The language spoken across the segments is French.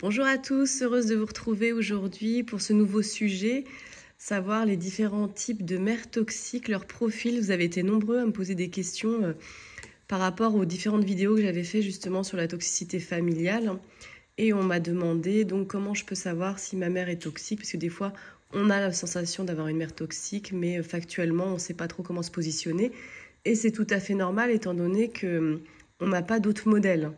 Bonjour à tous, heureuse de vous retrouver aujourd'hui pour ce nouveau sujet, savoir les différents types de mères toxiques, leur profil. Vous avez été nombreux à me poser des questions par rapport aux différentes vidéos que j'avais fait justement sur la toxicité familiale. Et on m'a demandé donc comment je peux savoir si ma mère est toxique, parce que des fois on a la sensation d'avoir une mère toxique, mais factuellement on ne sait pas trop comment se positionner. Et c'est tout à fait normal étant donné qu'on n'a pas d'autres modèles.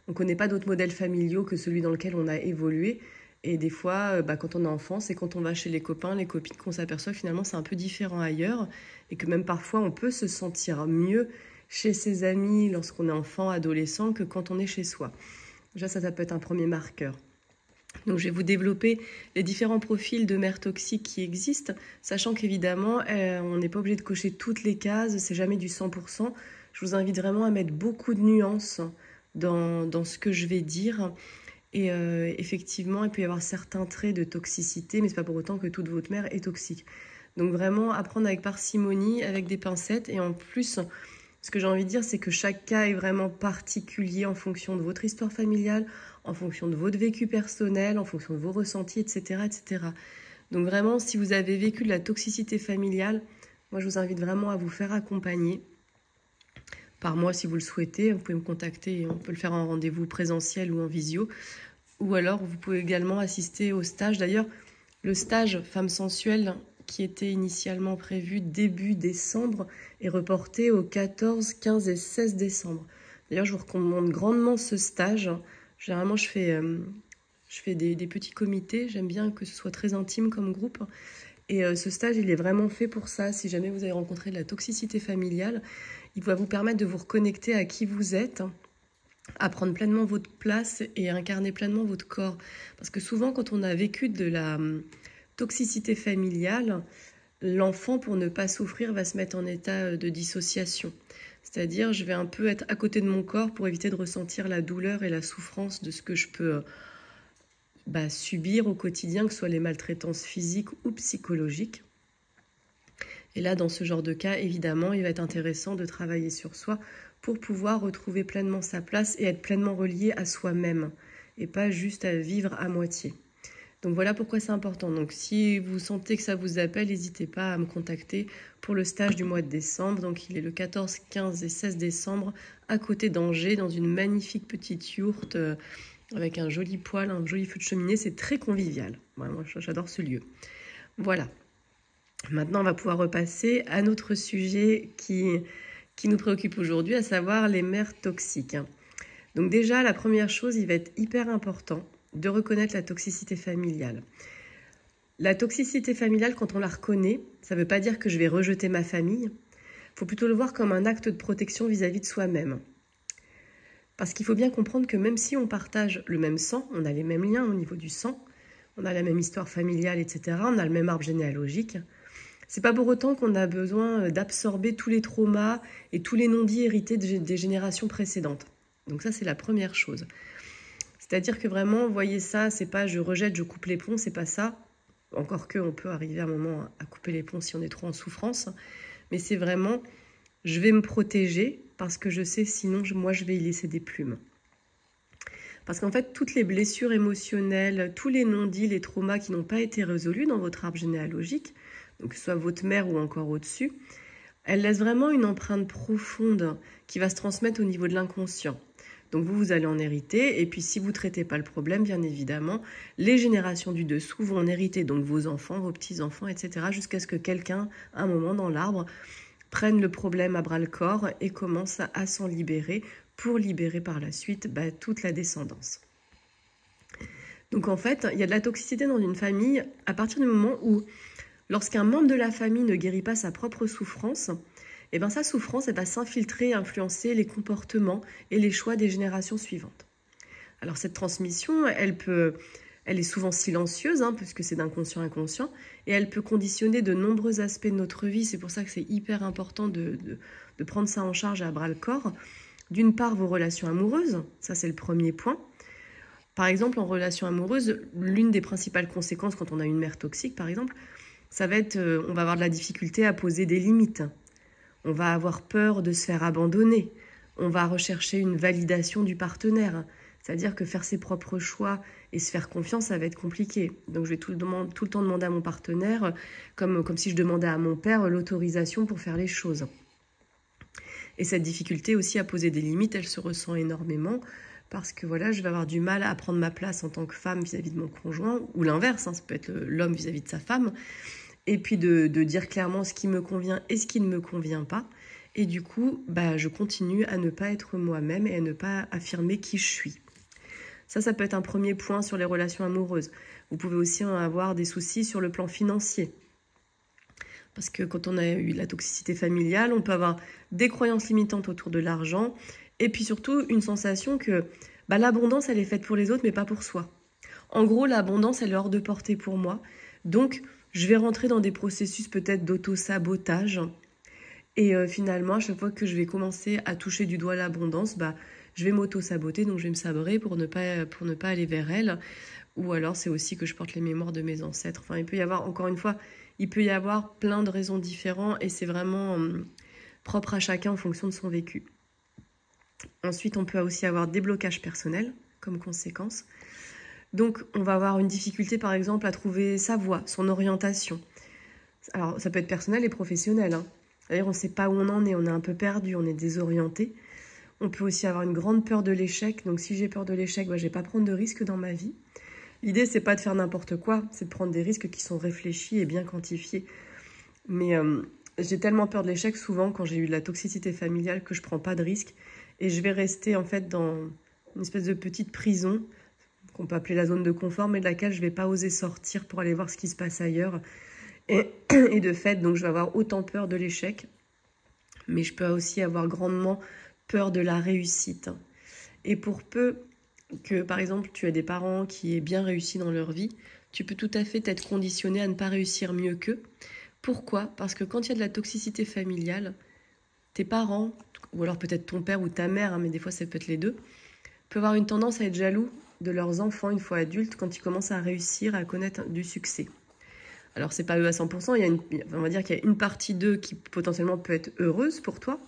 On ne connaît pas d'autres modèles familiaux que celui dans lequel on a évolué. Et des fois, quand on est enfant, c'est quand on va chez les copains, les copines, qu'on s'aperçoit que finalement c'est un peu différent ailleurs. Et que même parfois, on peut se sentir mieux chez ses amis lorsqu'on est enfant, adolescent, que quand on est chez soi. Déjà, ça peut être un premier marqueur. Donc, je vais vous développer les différents profils de mères toxiques qui existent, sachant qu'évidemment, on n'est pas obligé de cocher toutes les cases, c'est jamais du 100%. Je vous invite vraiment à mettre beaucoup de nuances dans ce que je vais dire. Et effectivement, il peut y avoir certains traits de toxicité, mais ce n'est pas pour autant que toute votre mère est toxique. Donc vraiment, apprendre avec parcimonie, avec des pincettes. Et en plus, ce que j'ai envie de dire, c'est que chaque cas est vraiment particulier en fonction de votre histoire familiale, en fonction de votre vécu personnel, en fonction de vos ressentis, etc., etc. Donc vraiment, si vous avez vécu de la toxicité familiale, moi je vous invite vraiment à vous faire accompagner par moi si vous le souhaitez. Vous pouvez me contacter et on peut le faire en rendez-vous présentiel ou en visio. Ou alors, vous pouvez également assister au stage. D'ailleurs, le stage Femmes sensuelles qui était initialement prévu début décembre est reporté au 14, 15 et 16 décembre. D'ailleurs, je vous recommande grandement ce stage. Généralement, je fais des petits comités. J'aime bien que ce soit très intime comme groupe. Et ce stage, il est vraiment fait pour ça. Si jamais vous avez rencontré de la toxicité familiale, il va vous permettre de vous reconnecter à qui vous êtes, à prendre pleinement votre place et à incarner pleinement votre corps. Parce que souvent, quand on a vécu de la toxicité familiale, l'enfant, pour ne pas souffrir, va se mettre en état de dissociation. C'est-à-dire, je vais un peu être à côté de mon corps pour éviter de ressentir la douleur et la souffrance de ce que je peux subir au quotidien, que ce soit les maltraitances physiques ou psychologiques. Et là, dans ce genre de cas, évidemment, il va être intéressant de travailler sur soi pour pouvoir retrouver pleinement sa place et être pleinement relié à soi-même et pas juste à vivre à moitié. Donc voilà pourquoi c'est important. Donc si vous sentez que ça vous appelle, n'hésitez pas à me contacter pour le stage du mois de décembre. Donc il est le 14, 15 et 16 décembre à côté d'Angers, dans une magnifique petite yourte avec un joli poêle, un joli feu de cheminée. C'est très convivial. Moi, j'adore ce lieu. Voilà. Maintenant, on va pouvoir repasser à notre sujet qui nous préoccupe aujourd'hui, à savoir les mères toxiques. Donc déjà, la première chose, il va être hyper important de reconnaître la toxicité familiale. La toxicité familiale, quand on la reconnaît, ça ne veut pas dire que je vais rejeter ma famille. Il faut plutôt le voir comme un acte de protection vis-à-vis de soi-même. Parce qu'il faut bien comprendre que même si on partage le même sang, on a les mêmes liens au niveau du sang, on a la même histoire familiale, etc., on a le même arbre généalogique, c'est pas pour autant qu'on a besoin d'absorber tous les traumas et tous les non-dits hérités des générations précédentes. Donc ça, c'est la première chose. C'est-à-dire que vraiment, voyez ça, c'est pas je rejette, je coupe les ponts, c'est pas ça. Encore qu'on peut arriver à un moment à couper les ponts si on est trop en souffrance. Mais c'est vraiment, je vais me protéger parce que je sais sinon, moi, je vais y laisser des plumes. Parce qu'en fait, toutes les blessures émotionnelles, tous les non-dits, les traumas qui n'ont pas été résolus dans votre arbre généalogique, donc que ce soit votre mère ou encore au-dessus, elles laissent vraiment une empreinte profonde qui va se transmettre au niveau de l'inconscient. Donc vous allez en hériter, et puis si vous ne traitez pas le problème, bien évidemment, les générations du dessous vont en hériter, donc vos enfants, vos petits-enfants, etc., jusqu'à ce que quelqu'un, à un moment dans l'arbre, prenne le problème à bras-le-corps et commence à s'en libérer pour libérer par la suite toute la descendance. Donc en fait, il y a de la toxicité dans une famille à partir du moment où, lorsqu'un membre de la famille ne guérit pas sa propre souffrance, sa souffrance va s'infiltrer et influencer les comportements et les choix des générations suivantes. Alors cette transmission, elle est souvent silencieuse, puisque c'est d'inconscient inconscient, et elle peut conditionner de nombreux aspects de notre vie. C'est pour ça que c'est hyper important de prendre ça en charge à bras-le-corps. D'une part, vos relations amoureuses, ça c'est le premier point. Par exemple, en relation amoureuse, l'une des principales conséquences quand on a une mère toxique, par exemple, ça va être, on va avoir de la difficulté à poser des limites. On va avoir peur de se faire abandonner. On va rechercher une validation du partenaire. C'est-à-dire que faire ses propres choix et se faire confiance, ça va être compliqué. Donc je vais tout le temps demander à mon partenaire, comme si je demandais à mon père l'autorisation pour faire les choses. Et cette difficulté aussi à poser des limites, elle se ressent énormément parce que voilà, je vais avoir du mal à prendre ma place en tant que femme vis-à-vis de mon conjoint, ou l'inverse, ça peut être l'homme vis-à-vis de sa femme, et puis de dire clairement ce qui me convient et ce qui ne me convient pas. Et du coup, je continue à ne pas être moi-même et à ne pas affirmer qui je suis. Ça peut être un premier point sur les relations amoureuses. Vous pouvez aussi avoir des soucis sur le plan financier. Parce que quand on a eu la toxicité familiale, on peut avoir des croyances limitantes autour de l'argent et puis surtout une sensation que l'abondance, elle est faite pour les autres mais pas pour soi. En gros, l'abondance, elle est hors de portée pour moi. Donc, je vais rentrer dans des processus peut-être d'auto-sabotage. Et finalement, à chaque fois que je vais commencer à toucher du doigt l'abondance, je vais m'auto-saboter, donc je vais me sabrer pour ne pas aller vers elle. Ou alors, c'est aussi que je porte les mémoires de mes ancêtres. Enfin, il peut y avoir, encore une fois, plein de raisons différentes et c'est vraiment propre à chacun en fonction de son vécu. Ensuite, on peut aussi avoir des blocages personnels comme conséquence. Donc, on va avoir une difficulté, par exemple, à trouver sa voie, son orientation. Alors, ça peut être personnel et professionnel. D'ailleurs, on ne sait pas où on en est, on est un peu perdu, on est désorienté. On peut aussi avoir une grande peur de l'échec. Donc, si j'ai peur de l'échec, je ne vais pas prendre de risques dans ma vie. L'idée, c'est pas de faire n'importe quoi, c'est de prendre des risques qui sont réfléchis et bien quantifiés. Mais j'ai tellement peur de l'échec souvent quand j'ai eu de la toxicité familiale que je prends pas de risques et je vais rester en fait dans une espèce de petite prison qu'on peut appeler la zone de confort, mais de laquelle je vais pas oser sortir pour aller voir ce qui se passe ailleurs. Et de fait, donc je vais avoir autant peur de l'échec, mais je peux aussi avoir grandement peur de la réussite. Et pour peu que, par exemple, tu as des parents qui aient bien réussi dans leur vie, tu peux tout à fait être conditionné à ne pas réussir mieux qu'eux. Pourquoi ? Parce que quand il y a de la toxicité familiale, tes parents, ou alors peut-être ton père ou ta mère, mais des fois ça peut être les deux, peuvent avoir une tendance à être jaloux de leurs enfants une fois adultes quand ils commencent à réussir, à connaître du succès. Alors c'est pas eux à 100%, on va dire qu'il y a une partie d'eux qui potentiellement peut être heureuse pour toi,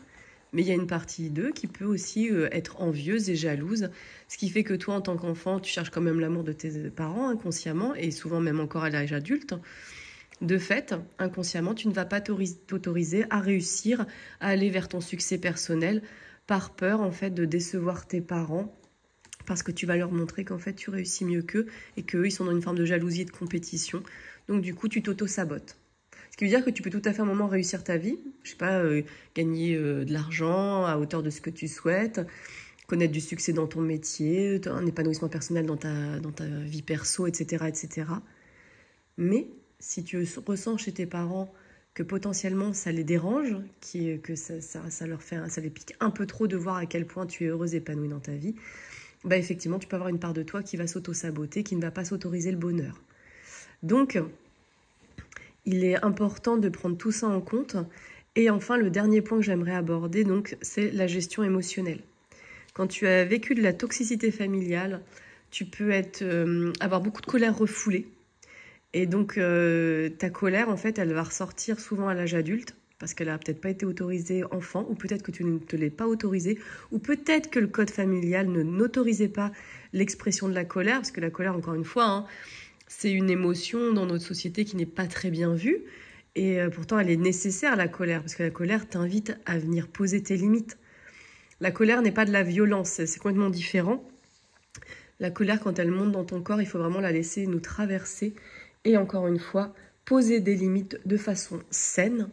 mais il y a une partie d'eux qui peut aussi être envieuse et jalouse, ce qui fait que toi, en tant qu'enfant, tu cherches quand même l'amour de tes parents inconsciemment, et souvent même encore à l'âge adulte. De fait, inconsciemment, tu ne vas pas t'autoriser à réussir, à aller vers ton succès personnel, par peur en fait de décevoir tes parents, parce que tu vas leur montrer qu'en fait tu réussis mieux qu'eux, et qu'eux, ils sont dans une forme de jalousie et de compétition. Donc du coup, tu t'auto-sabotes. Ce qui veut dire que tu peux tout à fait à un moment réussir ta vie, je sais pas, gagner de l'argent à hauteur de ce que tu souhaites, connaître du succès dans ton métier, un épanouissement personnel dans ta vie perso, etc., etc. Mais si tu ressens chez tes parents que potentiellement ça les dérange, que ça les pique un peu trop de voir à quel point tu es heureuse et épanouie dans ta vie, effectivement, tu peux avoir une part de toi qui va s'auto-saboter, qui ne va pas s'autoriser le bonheur. Donc, il est important de prendre tout ça en compte. Et enfin, le dernier point que j'aimerais aborder, donc, c'est la gestion émotionnelle. Quand tu as vécu de la toxicité familiale, tu peux avoir beaucoup de colère refoulée. Et donc, ta colère, en fait, elle va ressortir souvent à l'âge adulte, parce qu'elle n'a peut-être pas été autorisée enfant, ou peut-être que tu ne te l'es pas autorisée, ou peut-être que le code familial n'autorisait pas l'expression de la colère, parce que la colère, encore une fois, c'est une émotion dans notre société qui n'est pas très bien vue. Et pourtant, elle est nécessaire, la colère, parce que la colère t'invite à venir poser tes limites. La colère n'est pas de la violence, c'est complètement différent. La colère, quand elle monte dans ton corps, il faut vraiment la laisser nous traverser. Et encore une fois, poser des limites de façon saine,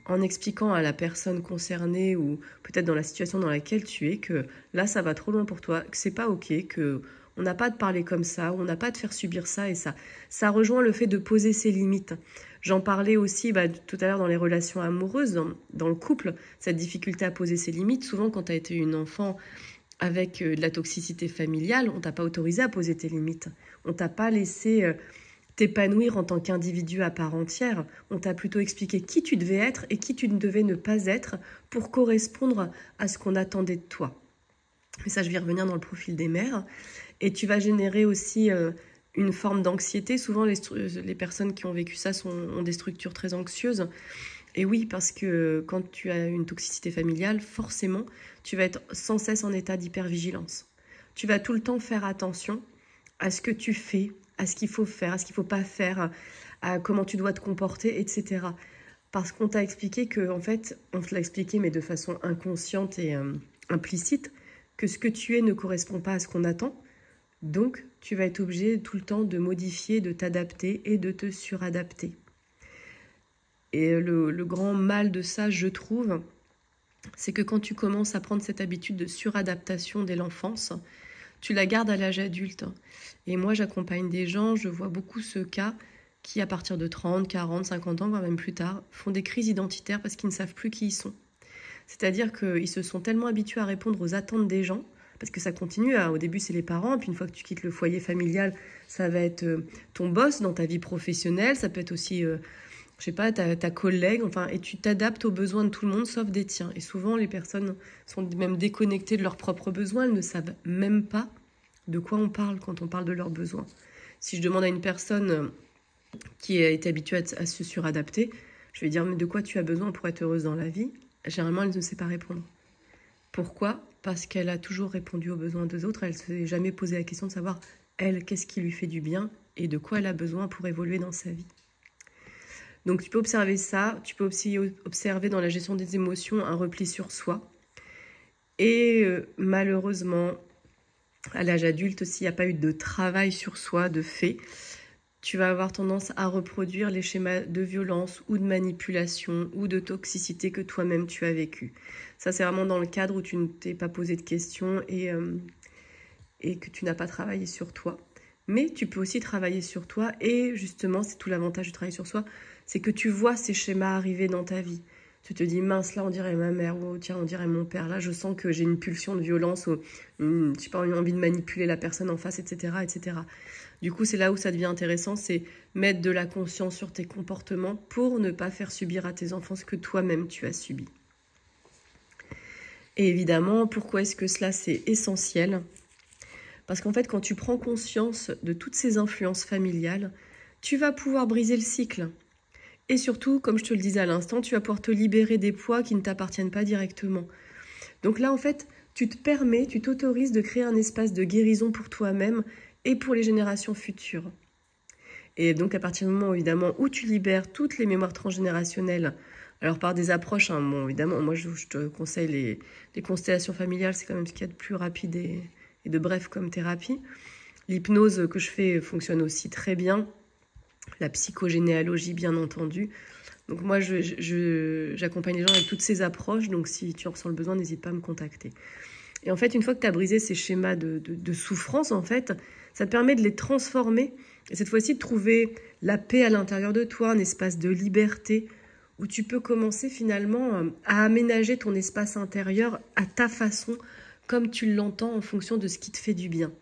en expliquant à la personne concernée ou peut-être dans la situation dans laquelle tu es que là, ça va trop loin pour toi, que c'est pas OK, que on n'a pas de parler comme ça, on n'a pas de faire subir ça et ça. Ça rejoint le fait de poser ses limites. J'en parlais aussi tout à l'heure dans les relations amoureuses, dans le couple, cette difficulté à poser ses limites. Souvent, quand tu as été une enfant avec de la toxicité familiale, on t'a pas autorisé à poser tes limites. On t'a pas laissé t'épanouir en tant qu'individu à part entière. On t'a plutôt expliqué qui tu devais être et qui tu ne devais ne pas être pour correspondre à ce qu'on attendait de toi. Mais ça, je vais revenir dans le profil des mères. Et tu vas générer aussi une forme d'anxiété. Souvent, les personnes qui ont vécu ça ont des structures très anxieuses. Et oui, parce que quand tu as une toxicité familiale, forcément, tu vas être sans cesse en état d'hypervigilance. tu vas tout le temps faire attention à ce que tu fais, à ce qu'il faut faire, à ce qu'il ne faut pas faire, à comment tu dois te comporter, etc. Parce qu'on t'a expliqué que, en fait, on te l'a expliqué, mais de façon inconsciente et implicite, que ce que tu es ne correspond pas à ce qu'on attend. Donc, tu vas être obligé tout le temps de modifier, de t'adapter et de te suradapter. Et le grand mal de ça, je trouve, c'est que quand tu commences à prendre cette habitude de suradaptation dès l'enfance, tu la gardes à l'âge adulte. Et moi, j'accompagne des gens, je vois beaucoup ce cas qui, à partir de 30, 40, 50 ans, voire même plus tard, font des crises identitaires parce qu'ils ne savent plus qui ils sont. C'est-à-dire qu'ils se sont tellement habitués à répondre aux attentes des gens, parce que ça continue, au début c'est les parents, puis une fois que tu quittes le foyer familial, ça va être ton boss dans ta vie professionnelle, ça peut être aussi, je sais pas, ta collègue, enfin, et tu t'adaptes aux besoins de tout le monde sauf des tiens. Et souvent les personnes sont même déconnectées de leurs propres besoins, elles ne savent même pas de quoi on parle quand on parle de leurs besoins. Si je demande à une personne qui a été habituée à se suradapter, je vais dire, mais de quoi tu as besoin pour être heureuse dans la vie? Généralement, elle ne sait pas répondre. Pourquoi? Parce qu'elle a toujours répondu aux besoins des autres. Elle ne s'est jamais posé la question de savoir, elle, qu'est-ce qui lui fait du bien et de quoi elle a besoin pour évoluer dans sa vie. Donc, tu peux observer ça. Tu peux aussi observer dans la gestion des émotions un repli sur soi. Et malheureusement, à l'âge adulte, s'il n'y a pas eu de travail sur soi, de fait, tu vas avoir tendance à reproduire les schémas de violence ou de manipulation ou de toxicité que toi-même tu as vécu. Ça, c'est vraiment dans le cadre où tu ne t'es pas posé de questions et que tu n'as pas travaillé sur toi. Mais tu peux aussi travailler sur toi et justement, c'est tout l'avantage du travail sur soi, c'est que tu vois ces schémas arriver dans ta vie. Tu te dis, mince, là, on dirait ma mère, ou tiens, on dirait mon père. Là, je sens que j'ai une pulsion de violence ou, je sais pas, une envie de manipuler la personne en face, etc., etc. Du coup, c'est là où ça devient intéressant, c'est mettre de la conscience sur tes comportements pour ne pas faire subir à tes enfants ce que toi-même tu as subi. Et évidemment, pourquoi est-ce que cela c'est essentiel? Parce qu'en fait, quand tu prends conscience de toutes ces influences familiales, tu vas pouvoir briser le cycle. Et surtout, comme je te le disais à l'instant, tu vas pouvoir te libérer des poids qui ne t'appartiennent pas directement. Donc là, en fait, tu t'autorises de créer un espace de guérison pour toi-même et pour les générations futures. Et donc, à partir du moment, évidemment, où tu libères toutes les mémoires transgénérationnelles, alors par des approches, hein, bon, évidemment, moi, je te conseille les constellations familiales, c'est quand même ce qu'il y a de plus rapide et de bref comme thérapie. L'hypnose que je fais fonctionne aussi très bien. La psychogénéalogie, bien entendu. Donc moi, j'accompagne les gens avec toutes ces approches. Donc si tu en ressens le besoin, n'hésite pas à me contacter. Et en fait, une fois que tu as brisé ces schémas de souffrance, en fait, ça te permet de les transformer. Et cette fois-ci, de trouver la paix à l'intérieur de toi, un espace de liberté, où tu peux commencer finalement à aménager ton espace intérieur à ta façon, comme tu l'entends en fonction de ce qui te fait du bien.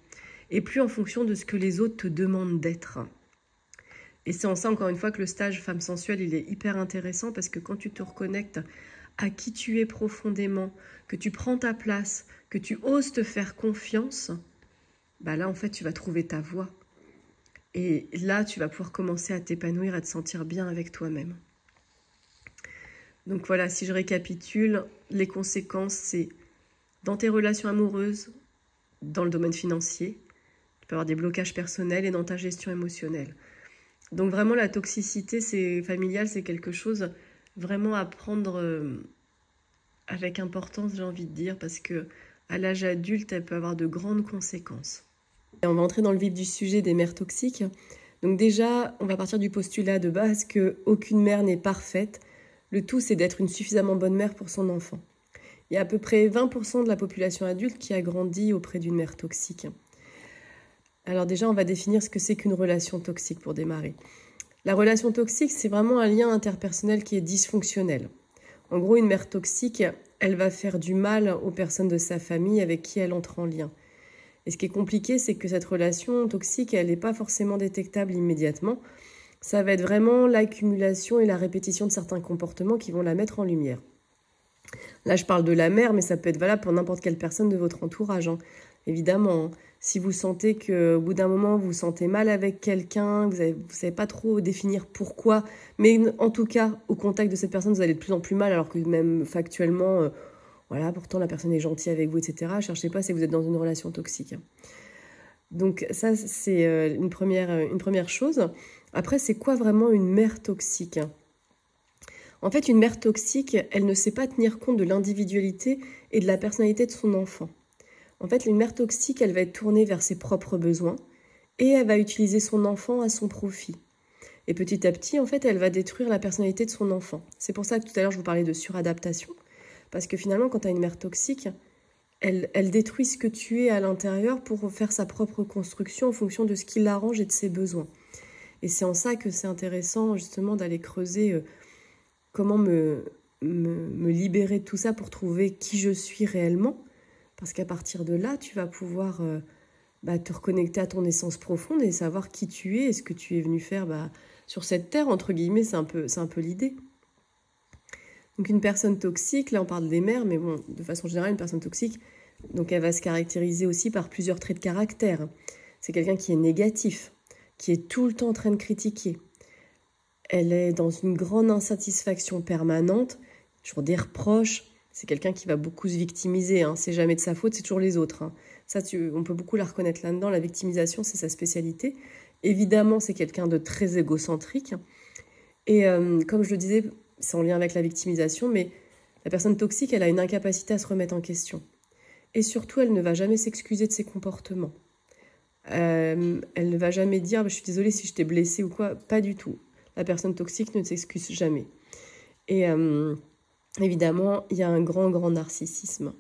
Et plus en fonction de ce que les autres te demandent d'être. Et c'est en ça, encore une fois, que le stage Femme Sensuelle, il est hyper intéressant parce que quand tu te reconnectes à qui tu es profondément, que tu prends ta place, que tu oses te faire confiance, bah là, en fait, tu vas trouver ta voie. Et là, tu vas pouvoir commencer à t'épanouir, à te sentir bien avec toi-même. Donc voilà, si je récapitule, les conséquences, c'est dans tes relations amoureuses, dans le domaine financier, tu peux avoir des blocages personnels et dans ta gestion émotionnelle. Donc vraiment, la toxicité familiale, c'est quelque chose vraiment à prendre avec importance, j'ai envie de dire, parce que à l'âge adulte, elle peut avoir de grandes conséquences. Et on va entrer dans le vif du sujet des mères toxiques. Donc déjà, on va partir du postulat de base qu'aucune mère n'est parfaite. Le tout, c'est d'être une suffisamment bonne mère pour son enfant. Il y a à peu près 20% de la population adulte qui a grandi auprès d'une mère toxique. Alors déjà, on va définir ce que c'est qu'une relation toxique pour démarrer. La relation toxique, c'est vraiment un lien interpersonnel qui est dysfonctionnel. En gros, une mère toxique, elle va faire du mal aux personnes de sa famille avec qui elle entre en lien. Et ce qui est compliqué, c'est que cette relation toxique, elle n'est pas forcément détectable immédiatement. Ça va être vraiment l'accumulation et la répétition de certains comportements qui vont la mettre en lumière. Là, je parle de la mère, mais ça peut être valable pour n'importe quelle personne de votre entourage. Évidemment, si vous sentez qu'au bout d'un moment, vous vous sentez mal avec quelqu'un, vous ne savez pas trop définir pourquoi, mais en tout cas, au contact de cette personne, vous allez de plus en plus mal, alors que même factuellement, Voilà, pourtant la personne est gentille avec vous, etc. Cherchez pas si vous êtes dans une relation toxique. Donc ça, c'est une première chose. Après, c'est quoi vraiment une mère toxique? En fait, une mère toxique, elle ne sait pas tenir compte de l'individualité et de la personnalité de son enfant. En fait, une mère toxique, elle va être tournée vers ses propres besoins et elle va utiliser son enfant à son profit. Et petit à petit, en fait, elle va détruire la personnalité de son enfant. C'est pour ça que tout à l'heure, je vous parlais de suradaptation. Parce que finalement, quand tu as une mère toxique, elle détruit ce que tu es à l'intérieur pour faire sa propre construction en fonction de ce qui l'arrange et de ses besoins. Et c'est en ça que c'est intéressant, justement, d'aller creuser comment me libérer de tout ça pour trouver qui je suis réellement. Parce qu'à partir de là, tu vas pouvoir te reconnecter à ton essence profonde et savoir qui tu es et ce que tu es venu faire sur cette terre, entre guillemets, c'est un peu l'idée. Donc une personne toxique, là on parle des mères, mais bon, de façon générale, une personne toxique, donc elle va se caractériser aussi par plusieurs traits de caractère. C'est quelqu'un qui est négatif, qui est tout le temps en train de critiquer. Elle est dans une grande insatisfaction permanente, toujours des reproches. C'est quelqu'un qui va beaucoup se victimiser, hein. C'est jamais de sa faute, c'est toujours les autres, hein. Ça, on peut beaucoup la reconnaître là-dedans. La victimisation, c'est sa spécialité. Évidemment, c'est quelqu'un de très égocentrique. Et comme je le disais, c'est en lien avec la victimisation, mais la personne toxique, elle a une incapacité à se remettre en question. Et surtout, elle ne va jamais s'excuser de ses comportements. Elle ne va jamais dire « je suis désolée si je t'ai blessée » ou quoi. Pas du tout. La personne toxique ne s'excuse jamais. Et évidemment, il y a un grand narcissisme.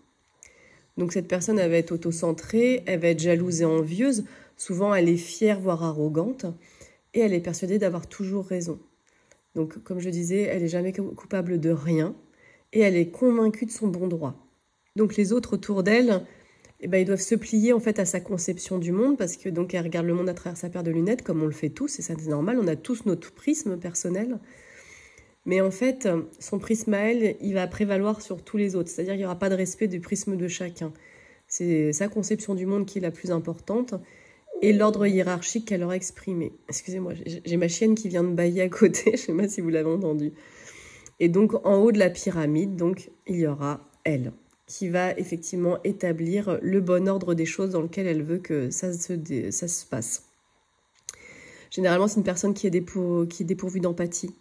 Donc cette personne, elle va être autocentrée, elle va être jalouse et envieuse. Souvent, elle est fière, voire arrogante. Et elle est persuadée d'avoir toujours raison. Donc, comme je disais, elle n'est jamais coupable de rien. Et elle est convaincue de son bon droit. Donc les autres autour d'elle, ils doivent se plier en fait à sa conception du monde. Parce que donc elle regarde le monde à travers sa paire de lunettes, comme on le fait tous. Et ça, c'est normal, on a tous notre prisme personnel. Mais en fait, son prisme à elle, il va prévaloir sur tous les autres. C'est-à-dire qu'il n'y aura pas de respect du prisme de chacun. C'est sa conception du monde qui est la plus importante et l'ordre hiérarchique qu'elle aura exprimé. Excusez-moi, j'ai ma chienne qui vient de bâiller à côté, je ne sais pas si vous l'avez entendu. Et donc, en haut de la pyramide, donc, il y aura elle, qui va effectivement établir le bon ordre des choses dans lequel elle veut que ça se passe. Généralement, c'est une personne qui est dépourvue d'empathie.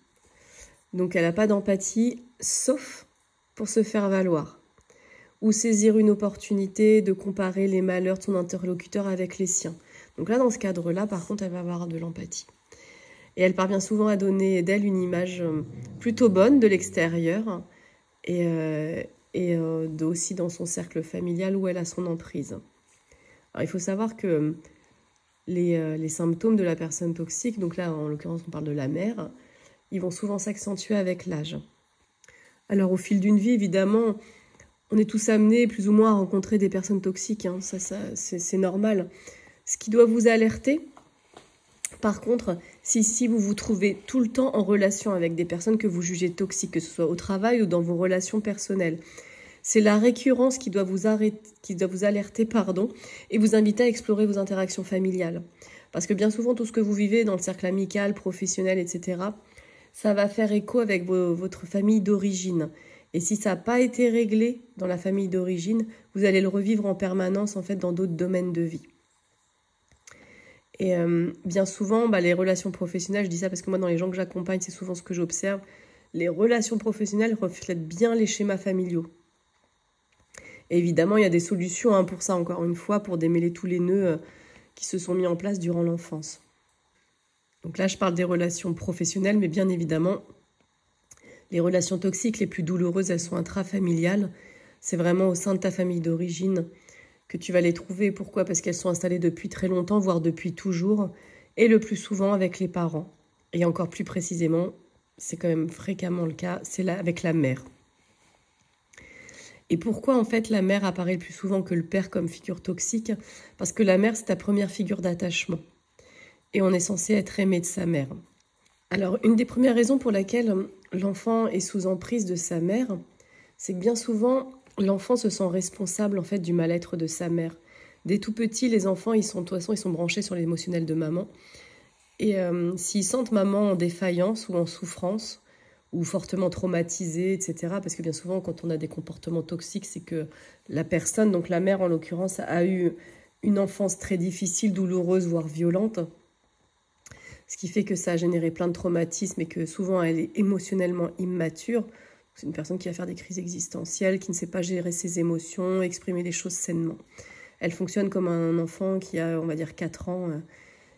Donc, elle n'a pas d'empathie, sauf pour se faire valoir. Ou saisir une opportunité de comparer les malheurs de son interlocuteur avec les siens. Donc là, dans ce cadre-là, par contre, elle va avoir de l'empathie. Et elle parvient souvent à donner d'elle une image plutôt bonne de l'extérieur et aussi dans son cercle familial où elle a son emprise. Alors, il faut savoir que les symptômes de la personne toxique, donc là, en l'occurrence, on parle de la mère, ils vont souvent s'accentuer avec l'âge. Alors, au fil d'une vie, évidemment, on est tous amenés plus ou moins à rencontrer des personnes toxiques, hein. Ça, c'est normal. Ce qui doit vous alerter, par contre, si vous vous trouvez tout le temps en relation avec des personnes que vous jugez toxiques, que ce soit au travail ou dans vos relations personnelles, c'est la récurrence qui doit vous alerter, et vous inviter à explorer vos interactions familiales. Parce que bien souvent, tout ce que vous vivez dans le cercle amical, professionnel, etc., ça va faire écho avec votre famille d'origine. Et si ça n'a pas été réglé dans la famille d'origine, vous allez le revivre en permanence en fait dans d'autres domaines de vie. Et bien souvent, les relations professionnelles, je dis ça parce que moi dans les gens que j'accompagne, c'est souvent ce que j'observe, les relations professionnelles reflètent bien les schémas familiaux. Et évidemment, il y a des solutions pour ça, encore une fois, pour démêler tous les nœuds qui se sont mis en place durant l'enfance. Donc là, je parle des relations professionnelles, mais bien évidemment, les relations toxiques les plus douloureuses, elles sont intrafamiliales. C'est vraiment au sein de ta famille d'origine que tu vas les trouver. Pourquoi ? Parce qu'elles sont installées depuis très longtemps, voire depuis toujours, et le plus souvent avec les parents. Et encore plus précisément, c'est quand même fréquemment le cas, c'est là avec la mère. Et pourquoi en fait la mère apparaît le plus souvent que le père comme figure toxique ? Parce que la mère, c'est ta première figure d'attachement. Et on est censé être aimé de sa mère. Alors, une des premières raisons pour laquelle l'enfant est sous emprise de sa mère, c'est que bien souvent, l'enfant se sent responsable en fait du mal-être de sa mère. Dès tout petit, les enfants, de toute façon, ils sont branchés sur l'émotionnel de maman. Et s'ils sentent maman en défaillance ou en souffrance, ou fortement traumatisée, etc. Parce que bien souvent, quand on a des comportements toxiques, c'est que la personne, donc la mère en l'occurrence, a eu une enfance très difficile, douloureuse, voire violente. Ce qui fait que ça a généré plein de traumatismes et que souvent elle est émotionnellement immature. C'est une personne qui va faire des crises existentielles, qui ne sait pas gérer ses émotions, exprimer les choses sainement. Elle fonctionne comme un enfant qui a, on va dire, 4 ans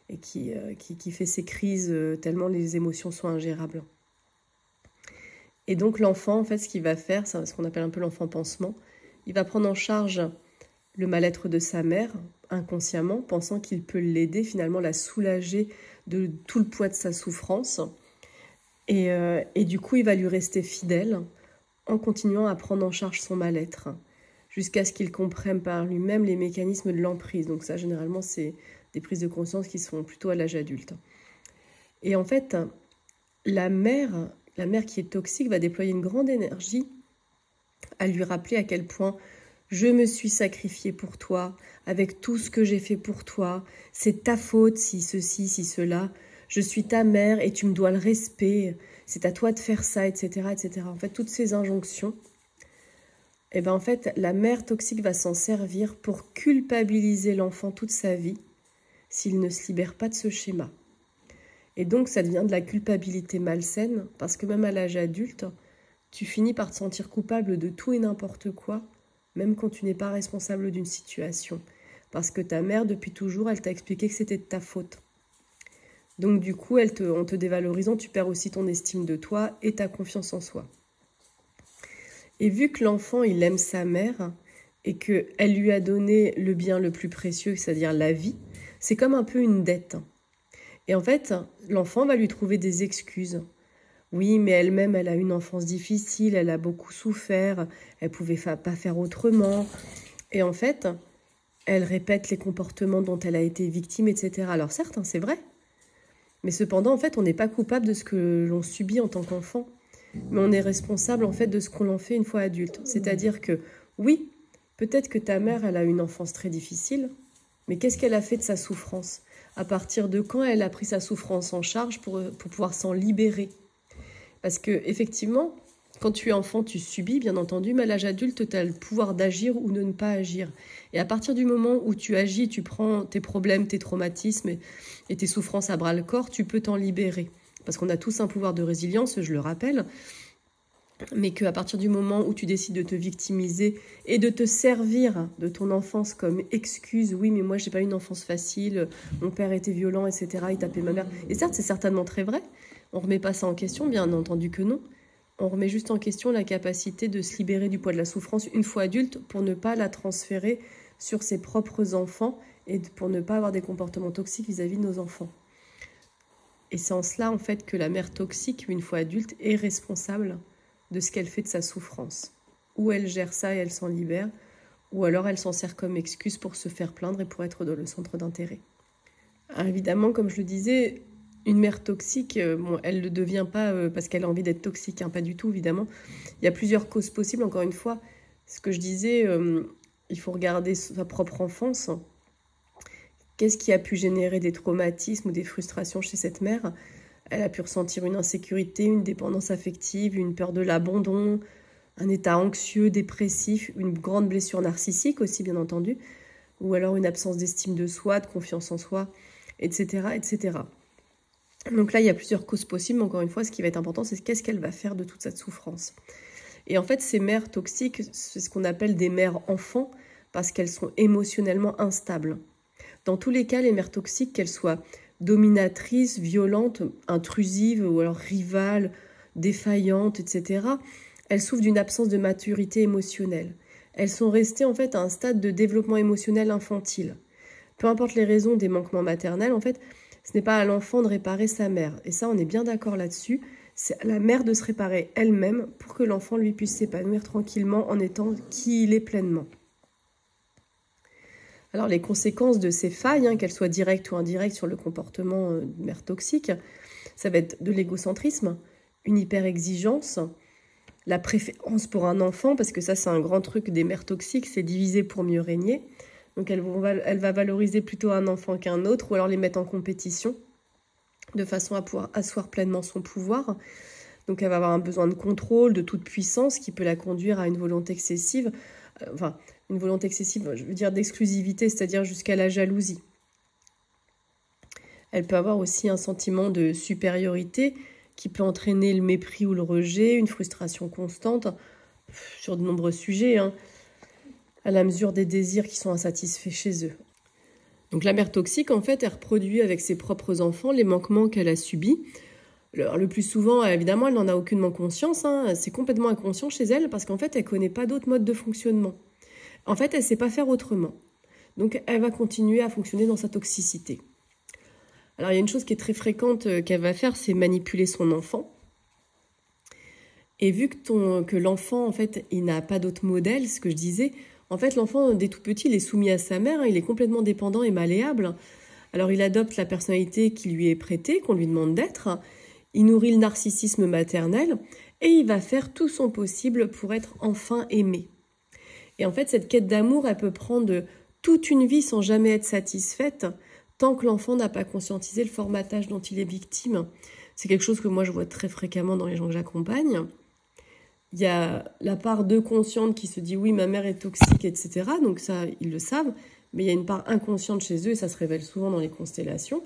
et qui fait ses crises tellement les émotions sont ingérables. Et donc l'enfant, en fait, ce qu'il va faire, c'est ce qu'on appelle un peu l'enfant pansement. Il va prendre en charge le mal-être de sa mère, inconsciemment, pensant qu'il peut l'aider, finalement la soulager de tout le poids de sa souffrance. Et du coup, il va lui rester fidèle en continuant à prendre en charge son mal-être, jusqu'à ce qu'il comprenne par lui-même les mécanismes de l'emprise. Donc ça, généralement, c'est des prises de conscience qui sont plutôt à l'âge adulte. Et en fait, la mère qui est toxique va déployer une grande énergie à lui rappeler à quel point je me suis sacrifiée pour toi, avec tout ce que j'ai fait pour toi, c'est ta faute si ceci, si cela, je suis ta mère et tu me dois le respect, c'est à toi de faire ça, etc., etc. En fait, toutes ces injonctions, et ben en fait, la mère toxique va s'en servir pour culpabiliser l'enfant toute sa vie s'il ne se libère pas de ce schéma. Et donc, ça devient de la culpabilité malsaine, parce que même à l'âge adulte, tu finis par te sentir coupable de tout et n'importe quoi, même quand tu n'es pas responsable d'une situation. Parce que ta mère, depuis toujours, elle t'a expliqué que c'était de ta faute. Donc du coup, en te dévalorisant, tu perds aussi ton estime de toi et ta confiance en soi. Et vu que l'enfant, il aime sa mère et qu'elle lui a donné le bien le plus précieux, c'est-à-dire la vie, c'est comme un peu une dette. Et en fait, l'enfant va lui trouver des excuses. Oui, mais elle-même, elle a une enfance difficile, elle a beaucoup souffert, elle pouvait pas faire autrement. Et en fait, elle répète les comportements dont elle a été victime, etc. Alors certes, c'est vrai. Mais cependant, en fait, on n'est pas coupable de ce que l'on subit en tant qu'enfant. Mais on est responsable, en fait, de ce qu'on en fait une fois adulte. C'est-à-dire que, oui, peut-être que ta mère, elle a une enfance très difficile, mais qu'est-ce qu'elle a fait de sa souffrance? À partir de quand elle a pris sa souffrance en charge pour pouvoir s'en libérer? Parce que effectivement, quand tu es enfant, tu subis, bien entendu, mais à l'âge adulte, tu as le pouvoir d'agir ou de ne pas agir. Et à partir du moment où tu agis, tu prends tes problèmes, tes traumatismes et tes souffrances à bras-le-corps, tu peux t'en libérer. Parce qu'on a tous un pouvoir de résilience, je le rappelle, mais qu'à partir du moment où tu décides de te victimiser et de te servir de ton enfance comme excuse, oui, mais moi, j'ai pas une enfance facile, mon père était violent, etc., il tapait ma mère. Et certes, c'est certainement très vrai, on remet pas ça en question, bien entendu que non. On remet juste en question la capacité de se libérer du poids de la souffrance une fois adulte pour ne pas la transférer sur ses propres enfants et pour ne pas avoir des comportements toxiques vis-à-vis de nos enfants. Et c'est en cela, en fait, que la mère toxique, une fois adulte, est responsable de ce qu'elle fait de sa souffrance. Ou elle gère ça et elle s'en libère, ou alors elle s'en sert comme excuse pour se faire plaindre et pour être dans le centre d'intérêt. Alors évidemment, comme je le disais, une mère toxique, elle ne le devient pas parce qu'elle a envie d'être toxique, pas du tout, évidemment. Il y a plusieurs causes possibles, encore une fois. Ce que je disais, il faut regarder sa propre enfance. Qu'est-ce qui a pu générer des traumatismes ou des frustrations chez cette mère? Elle a pu ressentir une insécurité, une dépendance affective, une peur de l'abandon, un état anxieux, dépressif, une grande blessure narcissique aussi, bien entendu, ou alors une absence d'estime de soi, de confiance en soi, etc., etc. Donc là, il y a plusieurs causes possibles, mais encore une fois, ce qui va être important, c'est qu'est-ce qu'elle va faire de toute cette souffrance. Et en fait, ces mères toxiques, c'est ce qu'on appelle des mères enfants, parce qu'elles sont émotionnellement instables. Dans tous les cas, les mères toxiques, qu'elles soient dominatrices, violentes, intrusives, ou alors rivales, défaillantes, etc., elles souffrent d'une absence de maturité émotionnelle. Elles sont restées en fait à un stade de développement émotionnel infantile. Peu importe les raisons des manquements maternels, en fait, ce n'est pas à l'enfant de réparer sa mère. Et ça, on est bien d'accord là-dessus. C'est à la mère de se réparer elle-même pour que l'enfant lui puisse s'épanouir tranquillement en étant qui il est pleinement. Alors les conséquences de ces failles, qu'elles soient directes ou indirectes sur le comportement de mère toxique, ça va être de l'égocentrisme, une hyper-exigence, la préférence pour un enfant, parce que ça c'est un grand truc des mères toxiques, c'est diviser pour mieux régner. Donc elle va valoriser plutôt un enfant qu'un autre, ou alors les mettre en compétition, de façon à pouvoir asseoir pleinement son pouvoir. Donc elle va avoir un besoin de contrôle, de toute puissance qui peut la conduire à une volonté excessive, une volonté excessive, je veux dire d'exclusivité, c'est-à-dire jusqu'à la jalousie. Elle peut avoir aussi un sentiment de supériorité qui peut entraîner le mépris ou le rejet, une frustration constante sur de nombreux sujets, à la mesure des désirs qui sont insatisfaits chez eux. Donc la mère toxique, en fait, elle reproduit avec ses propres enfants les manquements qu'elle a subis. Alors, le plus souvent, évidemment, elle n'en a aucunement conscience, c'est complètement inconscient chez elle parce qu'en fait, elle ne connaît pas d'autres modes de fonctionnement. En fait, elle ne sait pas faire autrement. Donc, elle va continuer à fonctionner dans sa toxicité. Alors, il y a une chose qui est très fréquente qu'elle va faire, c'est manipuler son enfant. Et vu que l'enfant, en fait, il n'a pas d'autre modèle, ce que je disais, en fait, l'enfant, dès tout petit, il est soumis à sa mère, il est complètement dépendant et malléable. Alors, il adopte la personnalité qui lui est prêtée, qu'on lui demande d'être. Il nourrit le narcissisme maternel et il va faire tout son possible pour être enfin aimé. Et en fait, cette quête d'amour, elle peut prendre toute une vie sans jamais être satisfaite tant que l'enfant n'a pas conscientisé le formatage dont il est victime. C'est quelque chose que moi, je vois très fréquemment dans les gens que j'accompagne. Il y a la part d'eux consciente qui se dit « oui, ma mère est toxique, etc. » Donc ça, ils le savent. Mais il y a une part inconsciente chez eux et ça se révèle souvent dans les constellations.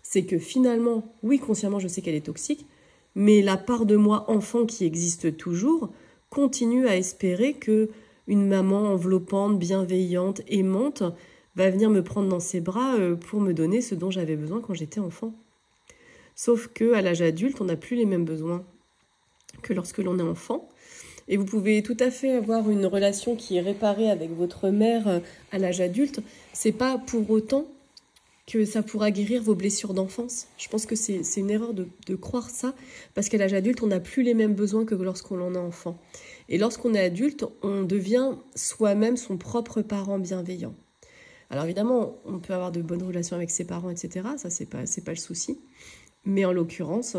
C'est que finalement, oui, consciemment, je sais qu'elle est toxique, mais la part de moi, enfant, qui existe toujours, continue à espérer que une maman enveloppante, bienveillante, aimante, va venir me prendre dans ses bras pour me donner ce dont j'avais besoin quand j'étais enfant. Sauf qu'à l'âge adulte, on n'a plus les mêmes besoins que lorsque l'on est enfant. Et vous pouvez tout à fait avoir une relation qui est réparée avec votre mère à l'âge adulte. C'est pas pour autant que ça pourra guérir vos blessures d'enfance. Je pense que c'est une erreur de croire ça, parce qu'à l'âge adulte, on n'a plus les mêmes besoins que lorsqu'on en est enfant. Et lorsqu'on est adulte, on devient soi-même son propre parent bienveillant. Alors évidemment, on peut avoir de bonnes relations avec ses parents, etc. Ça, c'est pas le souci. Mais en l'occurrence,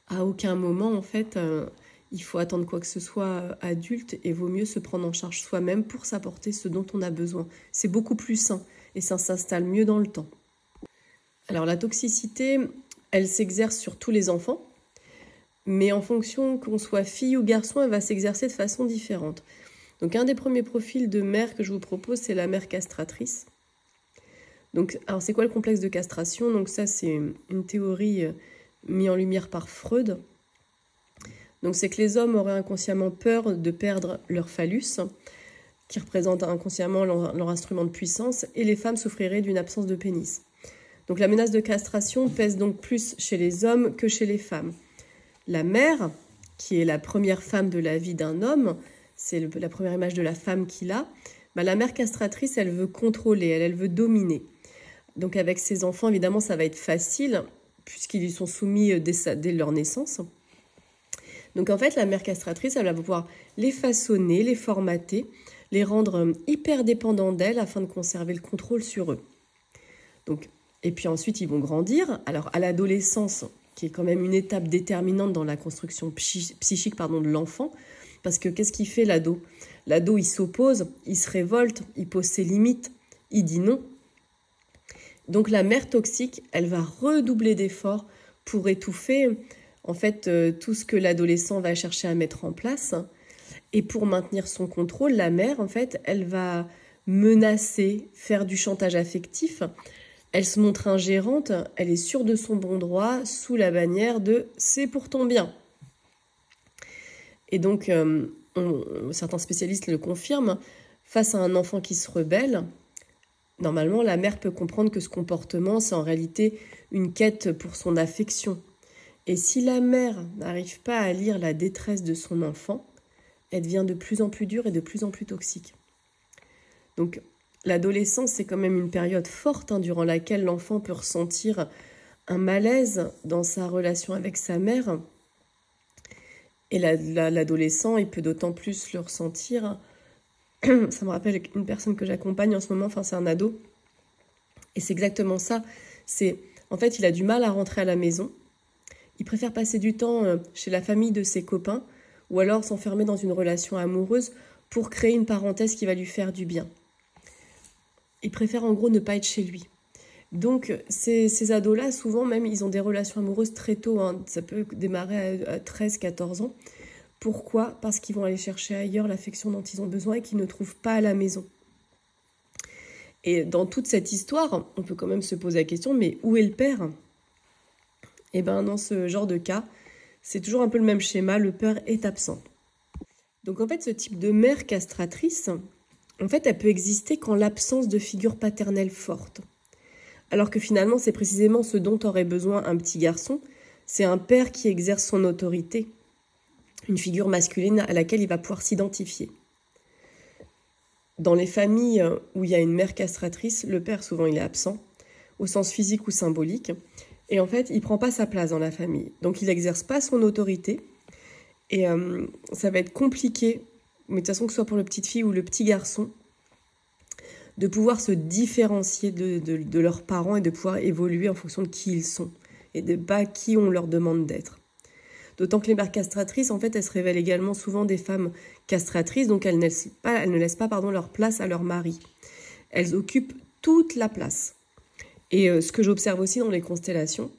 à aucun moment, en fait, il faut attendre quoi que ce soit adulte et vaut mieux se prendre en charge soi-même pour s'apporter ce dont on a besoin. C'est beaucoup plus sain. Et ça s'installe mieux dans le temps. Alors la toxicité, elle s'exerce sur tous les enfants, mais en fonction qu'on soit fille ou garçon, elle va s'exercer de façon différente. Donc un des premiers profils de mère que je vous propose, c'est la mère castratrice. Donc, alors c'est quoi le complexe de castration? Donc ça, c'est une théorie mise en lumière par Freud. Donc c'est que les hommes auraient inconsciemment peur de perdre leur phallus, qui représente inconsciemment leur instrument de puissance, et les femmes souffriraient d'une absence de pénis. Donc la menace de castration pèse donc plus chez les hommes que chez les femmes. La mère, qui est la première femme de la vie d'un homme, c'est la première image de la femme qu'il a, la mère castratrice, elle veut contrôler, elle veut dominer. Donc avec ses enfants, évidemment, ça va être facile, puisqu'ils lui sont soumis dès leur naissance. Donc en fait, la mère castratrice, elle va pouvoir les façonner, les formater, les rendre hyper dépendants d'elle afin de conserver le contrôle sur eux. Donc, et puis ensuite, ils vont grandir. Alors, à l'adolescence, qui est quand même une étape déterminante dans la construction psychique de l'enfant, parce que qu'est-ce qu'il fait l'ado? L'ado, il s'oppose, il se révolte, il pose ses limites, il dit non. Donc, la mère toxique, elle va redoubler d'efforts pour étouffer, en fait, tout ce que l'adolescent va chercher à mettre en place. Et pour maintenir son contrôle, la mère, en fait, elle va menacer, faire du chantage affectif. Elle se montre ingérante, elle est sûre de son bon droit, sous la bannière de « c'est pour ton bien ». Et donc, certains spécialistes le confirment, face à un enfant qui se rebelle, normalement, la mère peut comprendre que ce comportement, c'est en réalité une quête pour son affection. Et si la mère n'arrive pas à lire la détresse de son enfant, elle devient de plus en plus dure et de plus en plus toxique. Donc, l'adolescence, c'est quand même une période forte durant laquelle l'enfant peut ressentir un malaise dans sa relation avec sa mère. Et l'adolescent, il peut d'autant plus le ressentir. Ça me rappelle une personne que j'accompagne en ce moment, c'est un ado. Et c'est exactement ça. En fait, il a du mal à rentrer à la maison. Il préfère passer du temps chez la famille de ses copains ou alors s'enfermer dans une relation amoureuse pour créer une parenthèse qui va lui faire du bien. Il préfère en gros ne pas être chez lui. Donc, ces ados-là, souvent même, ils ont des relations amoureuses très tôt, hein. Ça peut démarrer à 13, 14 ans. Pourquoi? Parce qu'ils vont aller chercher ailleurs l'affection dont ils ont besoin et qu'ils ne trouvent pas à la maison. Et dans toute cette histoire, on peut quand même se poser la question, mais où est le père? Et bien, dans ce genre de cas, c'est toujours un peu le même schéma, le père est absent. Donc en fait, ce type de mère castratrice, en fait, elle peut exister qu'en l'absence de figure paternelle forte. Alors que finalement, c'est précisément ce dont aurait besoin un petit garçon, c'est un père qui exerce son autorité, une figure masculine à laquelle il va pouvoir s'identifier. Dans les familles où il y a une mère castratrice, le père, souvent, il est absent, au sens physique ou symbolique, et en fait, il ne prend pas sa place dans la famille. Donc, il n'exerce pas son autorité, et ça va être compliqué, mais de toute façon, que ce soit pour la petite fille ou le petit garçon, de pouvoir se différencier de leurs parents et de pouvoir évoluer en fonction de qui ils sont, et de pas qui on leur demande d'être. D'autant que les mères castratrices, en fait, elles se révèlent également souvent des femmes castratrices, donc elles ne laissent pas leur place à leur mari. Elles occupent toute la place. Et ce que j'observe aussi dans les constellations,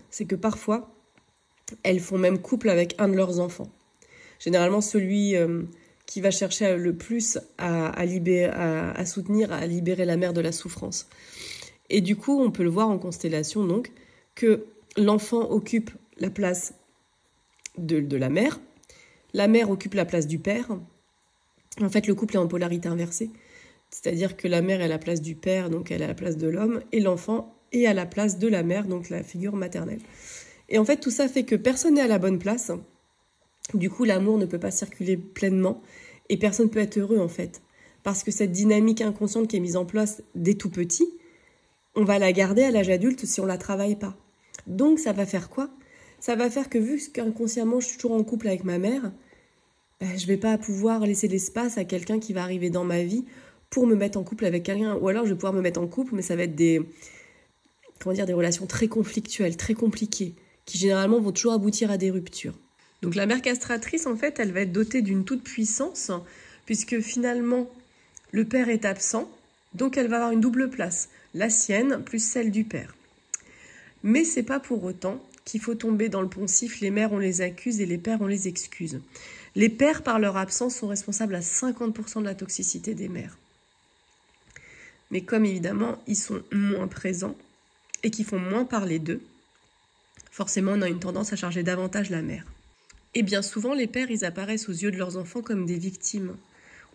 c'est que parfois, elles font même couple avec un de leurs enfants. Généralement, celui qui va chercher le plus à soutenir, à libérer la mère de la souffrance. Et du coup, on peut le voir en constellation, donc, que l'enfant occupe la place de la mère occupe la place du père. En fait, le couple est en polarité inversée, c'est-à-dire que la mère est à la place du père, donc elle est à la place de l'homme, et l'enfant est à la place de la mère, donc la figure maternelle. Et en fait, tout ça fait que personne n'est à la bonne place. Du coup, l'amour ne peut pas circuler pleinement, et personne ne peut être heureux, en fait. Parce que cette dynamique inconsciente qui est mise en place dès tout petit, on va la garder à l'âge adulte si on ne la travaille pas. Donc, ça va faire quoi ? Ça va faire que vu qu'inconsciemment je suis toujours en couple avec ma mère, je ne vais pas pouvoir laisser l'espace à quelqu'un qui va arriver dans ma vie pour me mettre en couple avec quelqu'un. Ou alors je vais pouvoir me mettre en couple, mais ça va être des relations très conflictuelles, très compliquées, qui généralement vont toujours aboutir à des ruptures. Donc la mère castratrice, en fait, elle va être dotée d'une toute-puissance, puisque finalement le père est absent, donc elle va avoir une double place, la sienne plus celle du père. Mais c'est pas pour autant qu'il faut tomber dans le poncif, les mères on les accuse et les pères on les excuse. Les pères, par leur absence, sont responsables à 50% de la toxicité des mères. Mais comme évidemment, ils sont moins présents et qu'ils font moins parler d'eux, forcément on a une tendance à charger davantage la mère. Et bien souvent, les pères, ils apparaissent aux yeux de leurs enfants comme des victimes.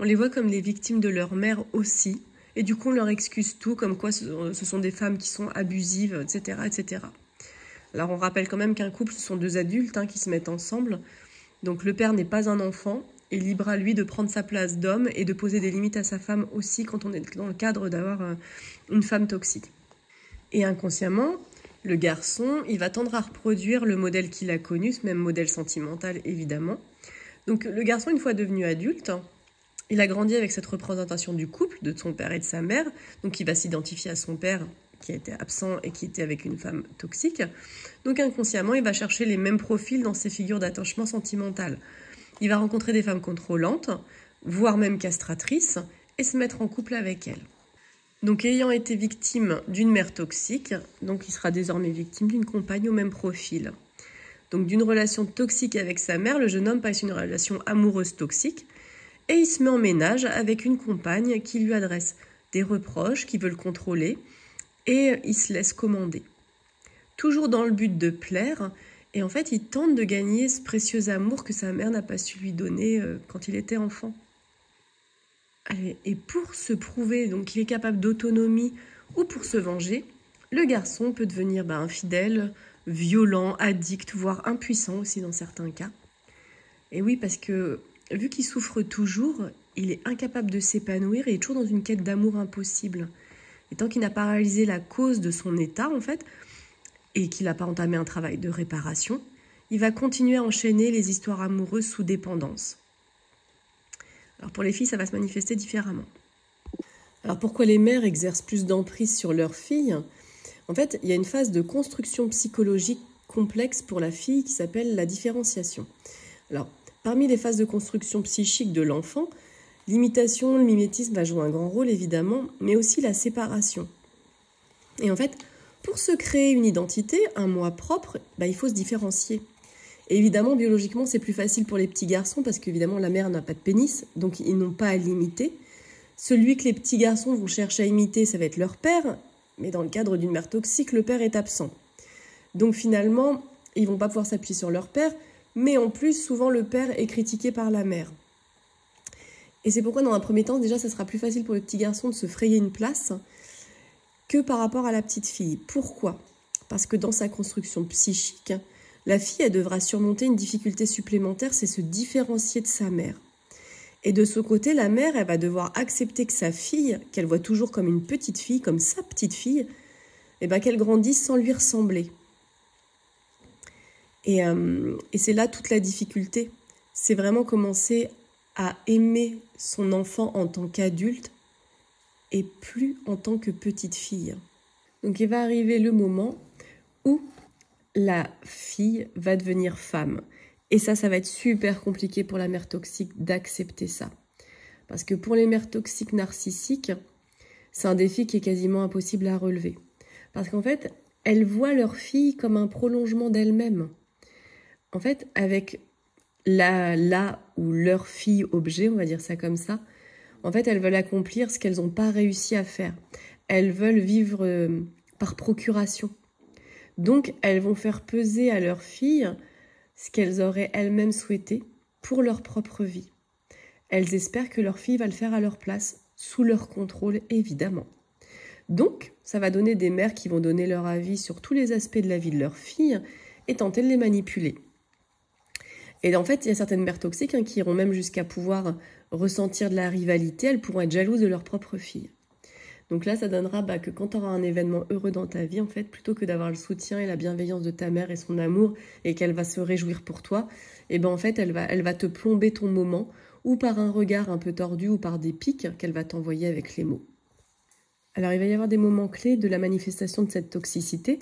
On les voit comme des victimes de leur mère aussi, et du coup on leur excuse tout, comme quoi ce sont des femmes qui sont abusives, etc., etc. Alors on rappelle quand même qu'un couple, ce sont deux adultes qui se mettent ensemble. Donc le père n'est pas un enfant et libre à lui de prendre sa place d'homme et de poser des limites à sa femme aussi quand on est dans le cadre d'avoir une femme toxique. Et inconsciemment, le garçon, il va tendre à reproduire le modèle qu'il a connu, ce même modèle sentimental évidemment. Donc le garçon, une fois devenu adulte, il a grandi avec cette représentation du couple, de son père et de sa mère, donc il va s'identifier à son père qui était absent et qui était avec une femme toxique. Donc inconsciemment, il va chercher les mêmes profils dans ses figures d'attachement sentimental. Il va rencontrer des femmes contrôlantes, voire même castratrices, et se mettre en couple avec elles. Donc ayant été victime d'une mère toxique, donc il sera désormais victime d'une compagne au même profil. Donc d'une relation toxique avec sa mère, le jeune homme passe une relation amoureuse toxique, et il se met en ménage avec une compagne qui lui adresse des reproches, qui veut le contrôler, et il se laisse commander. Toujours dans le but de plaire, et en fait, il tente de gagner ce précieux amour que sa mère n'a pas su lui donner quand il était enfant. Et pour se prouver qu'il est capable d'autonomie ou pour se venger, le garçon peut devenir infidèle, violent, addict, voire impuissant aussi dans certains cas. Et oui, parce que vu qu'il souffre toujours, il est incapable de s'épanouir et est toujours dans une quête d'amour impossible. Et tant qu'il n'a pas réalisé la cause de son état, en fait, et qu'il n'a pas entamé un travail de réparation, il va continuer à enchaîner les histoires amoureuses sous dépendance. Alors pour les filles, ça va se manifester différemment. Alors pourquoi les mères exercent plus d'emprise sur leurs filles ? En fait, il y a une phase de construction psychologique complexe pour la fille qui s'appelle la différenciation. Alors, parmi les phases de construction psychique de l'enfant, l'imitation, le mimétisme va jouer un grand rôle évidemment, mais aussi la séparation. Et en fait, pour se créer une identité, un moi propre, il faut se différencier. Et évidemment, biologiquement, c'est plus facile pour les petits garçons parce qu'évidemment, la mère n'a pas de pénis, donc ils n'ont pas à l'imiter. Celui que les petits garçons vont chercher à imiter, ça va être leur père, mais dans le cadre d'une mère toxique, le père est absent. Donc finalement, ils vont pas pouvoir s'appuyer sur leur père, mais en plus, souvent, le père est critiqué par la mère. Et c'est pourquoi, dans un premier temps, déjà, ça sera plus facile pour le petit garçon de se frayer une place que par rapport à la petite fille. Pourquoi ? Parce que dans sa construction psychique, la fille, elle devra surmonter une difficulté supplémentaire, c'est se différencier de sa mère. Et de ce côté, la mère, elle va devoir accepter que sa fille, qu'elle voit toujours comme une petite fille, comme sa petite fille, qu'elle grandisse sans lui ressembler. Et c'est là toute la difficulté. C'est vraiment commencer à aimer son enfant en tant qu'adulte et plus en tant que petite fille. Donc il va arriver le moment où la fille va devenir femme. Et ça va être super compliqué pour la mère toxique d'accepter ça. Parce que pour les mères toxiques narcissiques, c'est un défi qui est quasiment impossible à relever. Parce qu'en fait, elles voient leur fille comme un prolongement d'elles-mêmes. En fait, avec la ou leur fille objet, on va dire ça comme ça, en fait, elles veulent accomplir ce qu'elles n'ont pas réussi à faire. Elles veulent vivre par procuration. Donc, elles vont faire peser à leur fille ce qu'elles auraient elles-mêmes souhaité pour leur propre vie. Elles espèrent que leur fille va le faire à leur place, sous leur contrôle, évidemment. Donc, ça va donner des mères qui vont donner leur avis sur tous les aspects de la vie de leur fille et tenter de les manipuler. Et en fait, il y a certaines mères toxiques qui iront même jusqu'à pouvoir ressentir de la rivalité, elles pourront être jalouses de leur propre fille. Donc là, ça donnera que quand tu auras un événement heureux dans ta vie, en fait, plutôt que d'avoir le soutien et la bienveillance de ta mère et son amour, et qu'elle va se réjouir pour toi, en fait, elle va te plomber ton moment, ou par un regard un peu tordu, ou par des pics qu'elle va t'envoyer avec les mots. Alors, il va y avoir des moments clés de la manifestation de cette toxicité,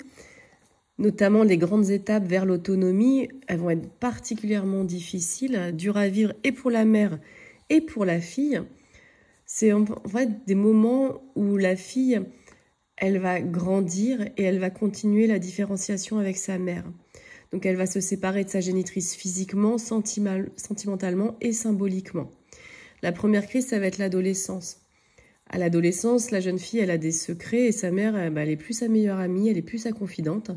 notamment les grandes étapes vers l'autonomie. Elles vont être particulièrement difficiles, dures à vivre et pour la mère et pour la fille. C'est en fait des moments où la fille, elle va grandir et elle va continuer la différenciation avec sa mère. Donc elle va se séparer de sa génitrice physiquement, sentimentalement et symboliquement. La première crise, ça va être l'adolescence. À l'adolescence, la jeune fille, elle a des secrets et sa mère, elle est plus sa meilleure amie, elle est plus sa confidente.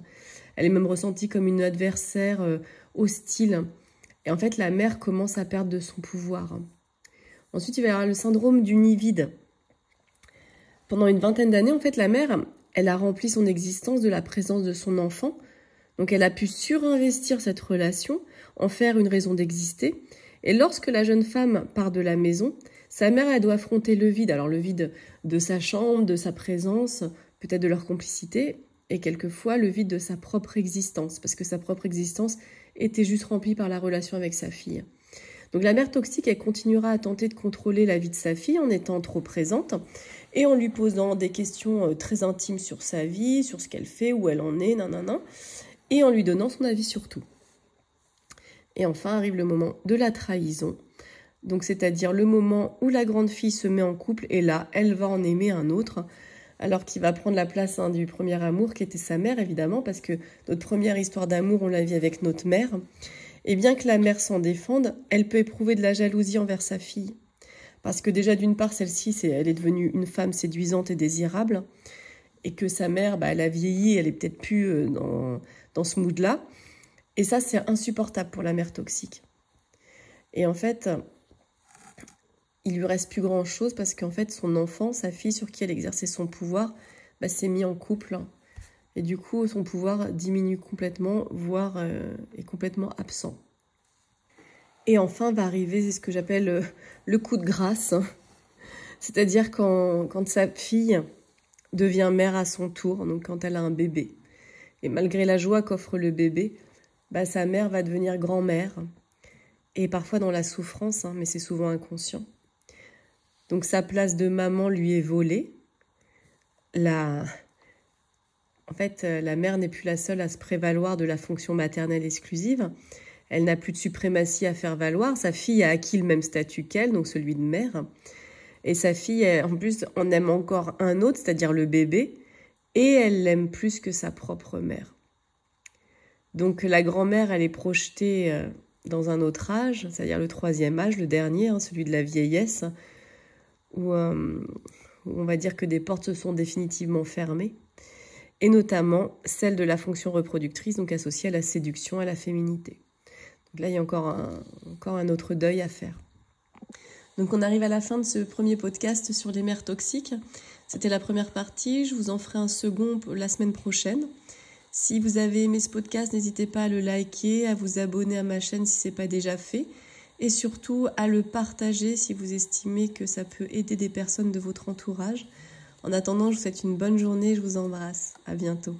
Elle est même ressentie comme une adversaire hostile. Et en fait, la mère commence à perdre de son pouvoir. Ensuite, il va y avoir le syndrome du nid vide. Pendant une vingtaine d'années, en fait, la mère, elle a rempli son existence de la présence de son enfant. Donc, elle a pu surinvestir cette relation, en faire une raison d'exister. Et lorsque la jeune femme part de la maison, sa mère, elle doit affronter le vide. Alors, le vide de sa chambre, de sa présence, peut-être de leur complicité, et quelquefois le vide de sa propre existence, parce que sa propre existence était juste remplie par la relation avec sa fille. Donc la mère toxique, elle continuera à tenter de contrôler la vie de sa fille en étant trop présente et en lui posant des questions très intimes sur sa vie, sur ce qu'elle fait, où elle en est, et en lui donnant son avis sur tout. Et enfin arrive le moment de la trahison, donc c'est-à-dire le moment où la grande fille se met en couple et là, elle va en aimer un autre, alors qu'il va prendre la place du premier amour qui était sa mère évidemment, parce que notre première histoire d'amour, on la vit avec notre mère. Et bien que la mère s'en défende, elle peut éprouver de la jalousie envers sa fille. Parce que déjà, d'une part, celle-ci, elle est devenue une femme séduisante et désirable, et que sa mère, elle a vieilli, elle est peut-être plus dans ce mood-là. Et ça, c'est insupportable pour la mère toxique. Et en fait, il lui reste plus grand-chose parce qu'en fait, son enfant, sa fille sur qui elle exerçait son pouvoir, s'est mis en couple. Et du coup, son pouvoir diminue complètement, voire est complètement absent. Et enfin, va arriver ce que j'appelle le coup de grâce. C'est-à-dire quand sa fille devient mère à son tour, donc quand elle a un bébé. Et malgré la joie qu'offre le bébé, sa mère va devenir grand-mère. Et parfois dans la souffrance, mais c'est souvent inconscient. Donc sa place de maman lui est volée. En fait, la mère n'est plus la seule à se prévaloir de la fonction maternelle exclusive. Elle n'a plus de suprématie à faire valoir. Sa fille a acquis le même statut qu'elle, donc celui de mère. Et sa fille, en plus, en aime encore un autre, c'est-à-dire le bébé. et elle l'aime plus que sa propre mère. Donc la grand-mère, elle est projetée dans un autre âge, c'est-à-dire le 3e âge, le dernier, celui de la vieillesse, où on va dire que des portes se sont définitivement fermées, et notamment celle de la fonction reproductrice, donc associée à la séduction, à la féminité. Donc là, il y a encore un autre deuil à faire. Donc on arrive à la fin de ce premier podcast sur les mères toxiques. C'était la première partie, je vous en ferai un second la semaine prochaine. Si vous avez aimé ce podcast, n'hésitez pas à le liker, à vous abonner à ma chaîne si ce n'est pas déjà fait, et surtout à le partager si vous estimez que ça peut aider des personnes de votre entourage. En attendant, je vous souhaite une bonne journée, je vous embrasse. À bientôt.